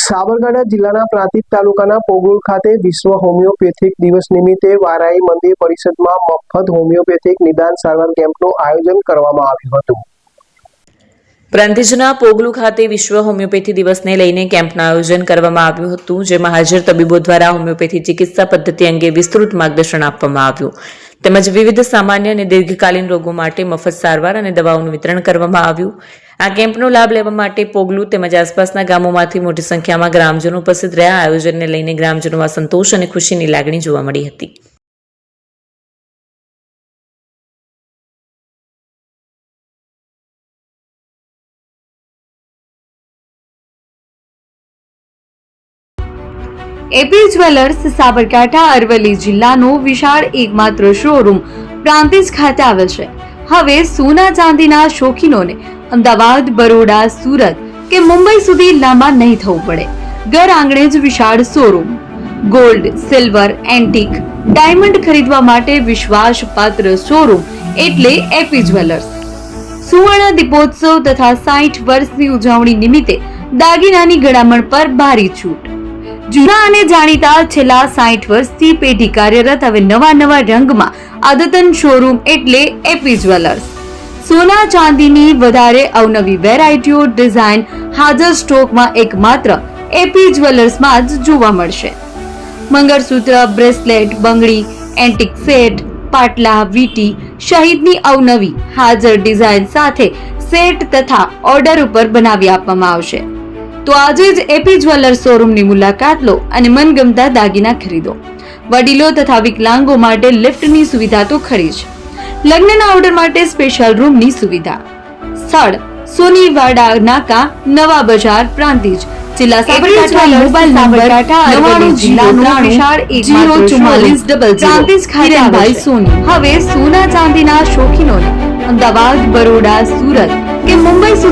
સાબરકાંઠા જિલ્લાના પ્રાંતિજ તાલુકાના પોગુલ ખાતે વિશ્વ હોમિયોપેથિક દિવસ નિમિત્તે વારાઈ મંદિર પરિષદમાં મફત હોમિયોપેથિક નિદાન સારવાર કેમ્પનું આયોજન કરવામાં આવ્યું હતું। પ્રાંતિજના પોગલુ ખાતે વિશ્વ હોમિયોપેથી દિવસને લઈને કેમ્પનું આયોજન કરવામાં આવ્યું હતું, જેમાં હાજર તબીબો દ્વારા હોમિયોપેથી ચિકિત્સા પદ્ધતિ અંગે વિસ્તૃત માર્ગદર્શન આપવામાં આવ્યું તેમજ વિવિધ સામાન્ય અને દીર્ઘકાલીન રોગો માટે મફત સારવાર અને દવાઓનું વિતરણ કરવામાં આવ્યું। આ કેમ્પનો લાભ લેવા માટે પોગલુ તેમજ આસપાસના ગામોમાંથી મોટી સંખ્યામાં ગ્રામજનો ઉપસ્થિત રહ્યા। આયોજનને લઈને ગ્રામજનોમાં સંતોષ અને ખુશીની લાગણી જોવા મળી હતી। એપી જ્વેલર્સ સાબરકાંઠા અરવલ્લી જિલ્લાનો વિશાળ એકમાત્ર શોરૂમ પ્રાંતિજ ખાતે આવેલ છે। હવે સોના ચાંદીના શોખીનોને અમદાવાદ, બરોડા, સુરત કે મુંબઈ સુધી લાંબા નહીં થવું પડે। ઘર આંગણે જ વિશાળ showroom. Gold, silver, antique, diamond ખરીદવા માટે વિશ્વાસપાત્ર શોરૂમ એટલે એપી જ્વેલર્સ। સુવર્ણ દીપોત્સવ તથા 60 વર્ષની ઉજવણી નિમિત્તે દાગીનાની ગળામણ પર ભારી છૂટ। જૂના અને જાણીતા છેલ્લા 60 વર્ષથી પેઢી કાર્યરત હવે નવા રંગમાં અદ્યતન શોરૂમ એટલે એપી જ્વેલર્સ। સોના ચાંદીની વધારે અવનવી વેરાયટીઓ, ડિઝાઇન હાજર સ્ટોકમાં એકમાત્ર એપી જ્વેલર્સમાં જ જોવા મળશે। મંગળસૂત્ર, બ્રેસલેટ, બંગડી, એન્ટિક સેટ, પાટલા, વીટી સહિતની અવનવી હાજર ડિઝાઇન સાથે સેટ તથા ઓર્ડર ઉપર બનાવી આપવામાં આવશે। તો આજે જ એપી જ્વેલર્સ શોરૂમની મુલાકાત લો અને મનગમતા દાગીના ખરીદો। વડીલો તથા વિકલાંગો માટે લિફ્ટની સુવિધા તો ખરી જ, લગ્નના ઓર્ડર માટે સ્પેશિયલ રૂમની સુવિધા। સ્થળ સોનીવાડા નાકા, નવા બજાર, પ્રાંતિજ, જિલ્લા સાબરકાંઠા। મોબાઈલ નંબર 99 જિલ્લાનો વિશાળ 044 પ્રાંતિજ ખાતે ભાઈ સોની। હવે સોના ચાંદીના શોખીનોને અમદાવાદ, બરોડા, સુરત કે મુંબઈ સુધી